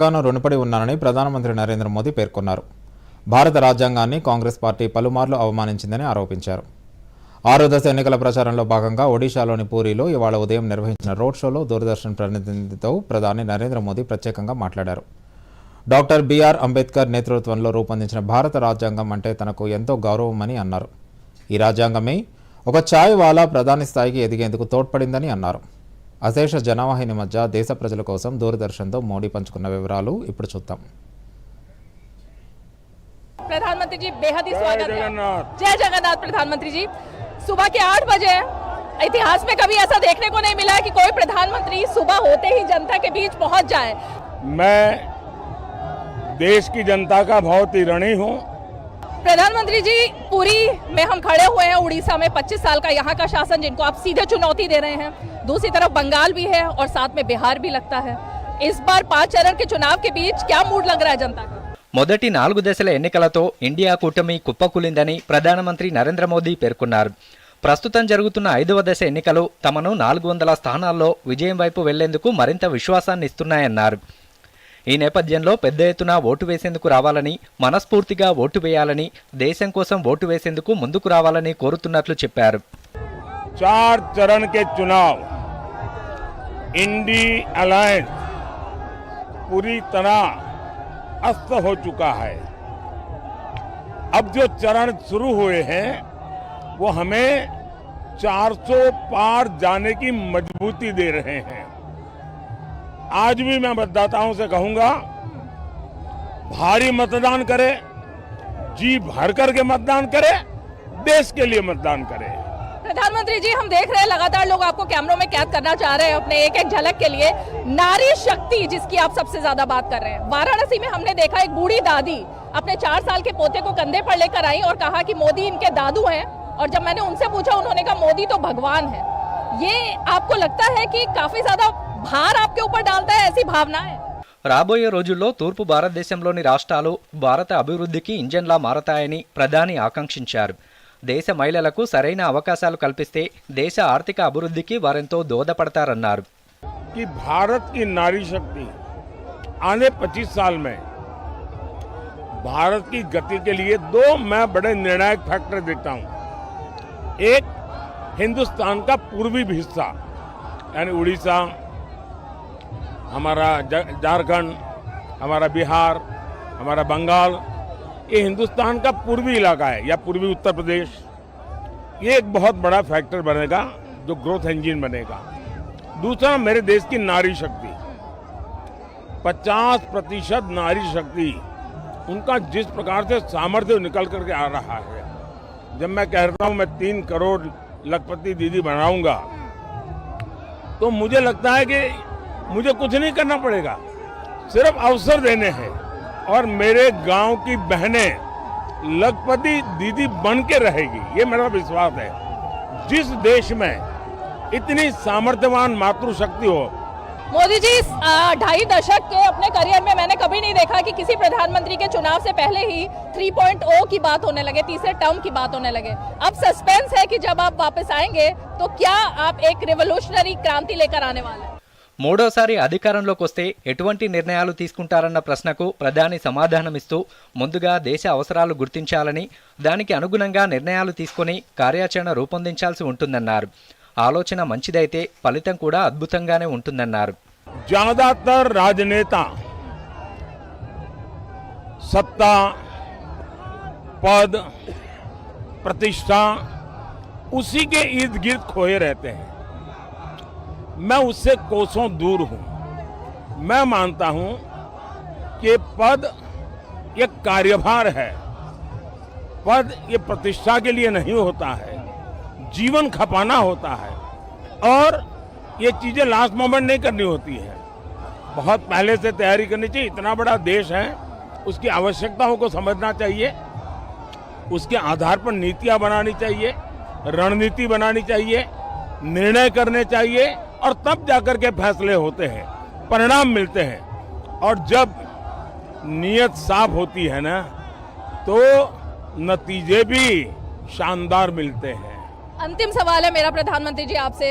గాను రుణపడి ఉన్నానని ప్రధానమంత్రి నరేంద్ర మోదీ పేర్కొన్నారు. భారత రాజ్యాంగాన్ని కాంగ్రెస్ పార్టీ పలుమార్లు అవమానించిందని ఆరోపించారు. 6వ దశ ఎన్నికల ప్రచారంలో భాగంగా ఒడిశాలోని పూరిలో ఇవాళ ఉదయం నిర్వహించిన రోడ్ షోలో దూరదర్శన్ ప్రతినిధితో ప్రధాని నరేంద్ర మోదీ ప్రత్యేకంగా మాట్లాడారు. డాక్టర్ బిఆర్ అంబేద్కర్ నేతృత్వంలో రూపొందించిన భారత రాజ్యాంగం అంటే తనకు ఎంతో గౌరవమని అన్నారు. ఈ రాజ్యాంగమే ఒక ఛాయ్ వాలా ప్రధాని స్థాయికి ఎదిగేందుకు తోడ్పడిందని అన్నారు. అశేష జనవాహిని మధ్య దేశ ప్రజల కోసం దూరదర్శన్తో మోడీ పంచుకున్న వివరాలు ఇప్పుడు చూద్దాం. प्रधानमंत्री जी बेहद ही स्वागत है। जय जगन्नाथ। प्रधानमंत्री जी सुबह के 8 बजे इतिहास में कभी ऐसा देखने को नहीं मिला कि कोई प्रधानमंत्री सुबह होते ही जनता के बीच पहुंच जाए। मैं देश की जनता का बहुत ही ऋणी हूं। प्रधानमंत्री जी पुरी में हम खड़े हुए हैं, उड़ीसा में 25 साल का यहाँ का शासन जिनको आप सीधे चुनौती दे रहे हैं। दूसरी तरफ बंगाल भी है और साथ में बिहार भी लगता है। इस बार 5 चरण के चुनाव के बीच क्या मूड लग रहा है जनता का? మొదటి 4 దశల ఎన్నికలతో ఇండియా కూటమి కుప్పకూలిందని ప్రధానమంత్రి నరేంద్ర మోదీ పేర్కొన్నారు. ప్రస్తుతం జరుగుతున్న 5వ దశ ఎన్నికలు తమను 400 స్థానాల్లో విజయం వైపు వెళ్లేందుకు మరింత విశ్వాసాన్ని ఇస్తున్నాయన్నారు. ఈ నేపథ్యంలో పెద్ద ఎత్తున ఓటు వేసేందుకు రావాలని, మనస్ఫూర్తిగా ఓటు వేయాలని, దేశం కోసం ఓటు వేసేందుకు ముందుకు రావాలని కోరుతున్నట్లు చెప్పారు. 4 चरण के चुनाव इंडी अलायंस पूरी तरह अस्त हो चुका है। अब जो चरण शुरू हुए हैं वो हमें 400 पार जाने की मजबूती दे रहे हैं। आज भी मैं मतदाताओं से कहूंगा, भारी मतदान करें, जी भर करके मतदान करें, देश के लिए मतदान करें। प्रधानमंत्री जी हम देख रहे हैं लगातार लोग आपको कैमरों में कैद करना चाह रहे हैं अपने एक एक झलक के लिए। नारी शक्ति जिसकी आप सबसे ज्यादा बात कर रहे हैं, वाराणसी में हमने देखा एक बूढ़ी दादी अपने 4 साल के पोते को कंधे पर लेकर आई और कहा कि मोदी इनके दादू हैं। और जब मैंने उनसे पूछा उन्होंने कहा मोदी तो भगवान है। ये आपको लगता है कि काफी ज्यादा भार आपके ऊपर डालता है, ऐसी भावना है? రాబోయే రోజుల్లో తూర్పు భారతదేశంలోని రాష్ట్రాలు భారత అభివృద్ధికి ఇంజన్లా మారతాయని ప్రధాని ఆకాంక్షించారు. దేశ మహిళలకు సరైన అవకాశాలు కల్పిస్తే దేశ ఆర్థిక అభివృద్ధికి వారెంతో దోహదపడతారన్నారు. कि भारत की नारी शक्ति आने 25 साल में भारत की गति के लिए 2 मैं बड़े निर्णायक फैक्टर देखता हूं। एक, हिंदुस्तान का पूर्वी हिस्सा यानी उड़ीसा, हमारा झारखंड, हमारा बिहार, हमारा बंगाल, ये हिंदुस्तान का पूर्वी इलाका है या पूर्वी उत्तर प्रदेश। ये एक बहुत बड़ा फैक्टर बनेगा जो ग्रोथ इंजन बनेगा। दूसरा, मेरे देश की नारी शक्ति, 50% नारी शक्ति, उनका जिस प्रकार से सामर्थ्य निकल करके आ रहा है। जब मैं कहता हूं मैं 3 करोड़ लखपति दीदी बनाऊंगा तो मुझे लगता है कि मुझे कुछ नहीं करना पड़ेगा, सिर्फ अवसर देने हैं और मेरे गांव की बहनें लखपति दीदी बन के रहेगी, ये मेरा विश्वास है। जिस देश में इतनी सामर्थ्यवान मातृशक्ति हो। मोदी जी 2.5 दशक के अपने करियर में मैंने कभी नहीं देखा कि किसी प्रधानमंत्री के चुनाव से पहले ही 3.0 की बात होने लगे, तीसरे टर्म की बात होने लगे। अब सस्पेंस है कि जब आप वापस आएंगे तो क्या आप एक रिवोल्यूशनरी क्रांति लेकर आने वाले हैं? మూడోసారి అధికారంలోకి వస్తే ఎటువంటి నిర్ణయాలు తీసుకుంటారన్న ప్రశ్నకు ప్రధాని సమాధానమిస్తూ ముందుగా దేశ అవసరాలు గుర్తించాలని, దానికి అనుగుణంగా నిర్ణయాలు తీసుకుని కార్యాచరణ రూపొందించాల్సి ఉంటుందన్నారు. ఆలోచన మంచిదైతే ఫలితం కూడా అద్భుతంగానే ఉంటుందన్నారు. ज्यादातर राजनेता सत्ता, पद, प्रतिष्ठा उसी के इर्द गिर्द खोए रहते हैं। मैं उससे कोसों दूर हूं। मैं मानता हूं कि पद एक कार्यभार है, पद ये प्रतिष्ठा के लिए नहीं होता है, जीवन खपाना होता है और ये चीजें लास्ट मोमेंट नहीं करनी होती है, बहुत पहले से तैयारी करनी चाहिए। इतना बड़ा देश है, उसकी आवश्यकताओं को समझना चाहिए, उसके आधार पर नीतियां बनानी चाहिए, रणनीति बनानी चाहिए, निर्णय करने चाहिए और तब जाकर के फैसले होते हैं, परिणाम मिलते हैं। और जब नीयत साफ होती है ना तो नतीजे भी शानदार मिलते हैं। अंतिम सवाल है मेरा प्रधानमंत्री जी आपसे,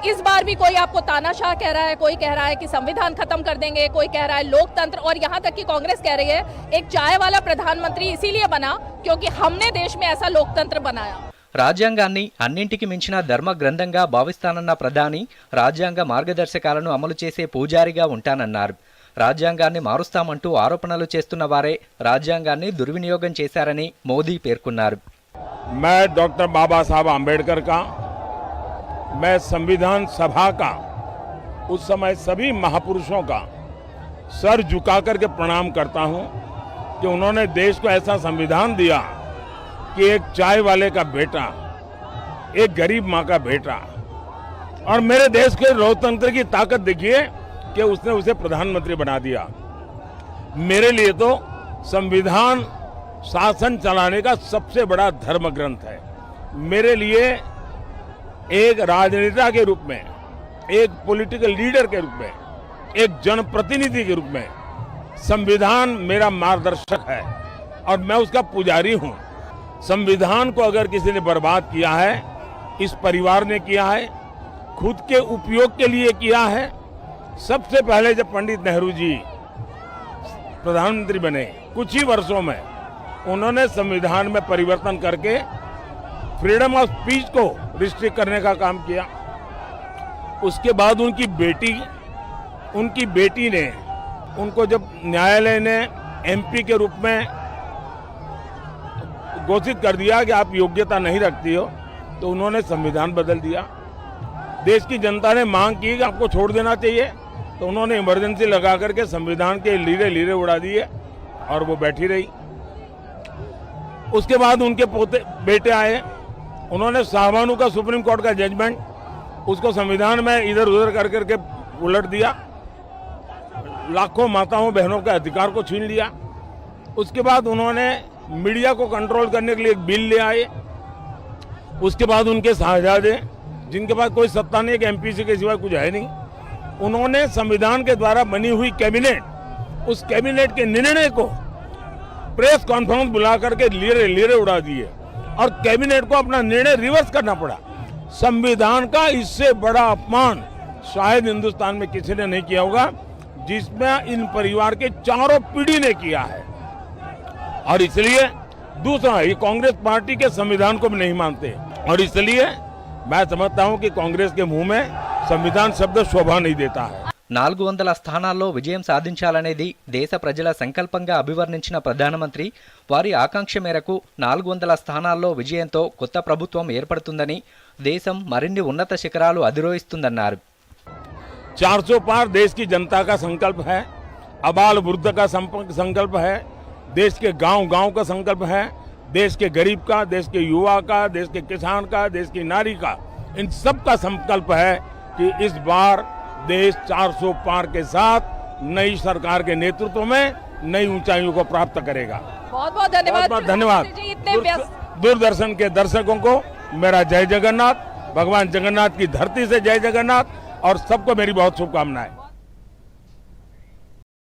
इस बार भी कोई आपको तानाशाह कह रहा है, कोई कह रहा है कि संविधान खत्म कर देंगे, कोई कह रहा है लोकतंत्र, और यहाँ तक कि कांग्रेस कह रही है एक चाय वाला प्रधानमंत्री इसीलिए बना क्योंकि हमने देश में ऐसा लोकतंत्र बनाया। రాజ్యాంగాన్ని అన్నింటికి మించిన ధర్మ గ్రంథంగా భావిస్తానన్న ప్రధాని రాజ్యాంగ మార్గదర్శకాలను అమలు చేసే పూజారిగా ఉంటానన్నారు. రాజ్యాంగాన్ని మారుస్తామంటూ ఆరోపణలు చేస్తున్న వారే రాజ్యాంగాన్ని దుర్వినియోగం చేశారని మోదీ పేర్కొన్నారు. मैं डॉक्टर बाबा साहब आम्बेडकर का, मैं संविधान सभा का, उस समय सभी महापुरुषों का सर झुका करके प्रणाम करता हूं कि उन्होंने देश को ऐसा संविधान दिया कि एक चाय वाले का बेटा, एक गरीब माँ का बेटा, और मेरे देश के लोकतंत्र की ताकत देखिए कि उसने उसे प्रधानमंत्री बना दिया। मेरे लिए तो संविधान शासन चलाने का सबसे बड़ा धर्म ग्रंथ है। मेरे लिए एक राजनेता के रूप में, एक पॉलिटिकल लीडर के रूप में, एक जनप्रतिनिधि के रूप में संविधान मेरा मार्गदर्शक है और मैं उसका पुजारी हूं। संविधान को अगर किसी ने बर्बाद किया है, इस परिवार ने किया है, खुद के उपयोग के लिए किया है। सबसे पहले जब पंडित नेहरू जी प्रधानमंत्री बने, कुछ ही वर्षों में उन्होंने संविधान में परिवर्तन करके फ्रीडम ऑफ स्पीच को रिस्ट्रिक्ट करने का काम किया। उसके बाद उनकी बेटी ने उनको जब न्यायालय ने एमपी के रूप में घोषित कर दिया कि आप योग्यता नहीं रखती हो, तो उन्होंने संविधान बदल दिया। देश की जनता ने मांग की कि आपको छोड़ देना चाहिए, तो उन्होंने इमरजेंसी लगा करके संविधान के लीरे उड़ा दिए और वो बैठी रही। उसके बाद उनके बेटे आए, उन्होंने शाहबानू का सुप्रीम कोर्ट का जजमेंट, उसको संविधान में इधर उधर कर करके उलट दिया, लाखों माताओं बहनों के अधिकार को छीन लिया। उसके बाद उन्होंने मीडिया को कंट्रोल करने के लिए एक बिल ले आए। उसके बाद उनके साहबजादे, जिनके पास कोई सत्ता नहीं, कि एमपी के सिवा कुछ है नहीं, उन्होंने संविधान के द्वारा बनी हुई कैबिनेट, उस कैबिनेट के निर्णय को प्रेस कॉन्फ्रेंस बुला करके लीरे उड़ा दिए और कैबिनेट को अपना निर्णय रिवर्स करना पड़ा। संविधान का इससे बड़ा अपमान शायद हिंदुस्तान में किसी ने नहीं किया होगा, जिसमें इन परिवार के चारों पीढ़ी ने किया है। और इसलिए दूसरा, ये कांग्रेस पार्टी के संविधान को भी नहीं मानते, और इसलिए मैं समझता हूं कि कांग्रेस के मुंह में संविधान शब्द शोभा नहीं देता है। 400 స్థానాల్లో విజయం సాధించాలనేది దేశ ప్రజల సంకల్పంగా అభివర్ణించిన ప్రధానమంత్రి వారి ఆకాంక్ష మేరకు 400 స్థానాల్లో విజయంతో కొత్త ప్రభుత్వం ఏర్పడుతుందని, దేశం మరిన్ని ఉన్నత శిఖరాలు అధిరోహిస్తుందన్నారు. 400 पार देश की जनता का संकल्प है, अबाल वृद्ध का संकल्प है, देश के गांव का संकल्प है, देश के गरीब का, देश के युवा का, देश के किसान का, देश की नारी का, इन सब का संकल्प है कि इस बार देश 400 पार के साथ नई सरकार के नेतृत्व में नई ऊंचाइयों को प्राप्त करेगा। बहुत बहुत धन्यवाद। बहुत धन्यवाद। दूरदर्शन के दर्शकों को मेरा जय जगन्नाथ, भगवान जगन्नाथ की धरती से जय जगन्नाथ, और सबको मेरी बहुत शुभकामनाएं।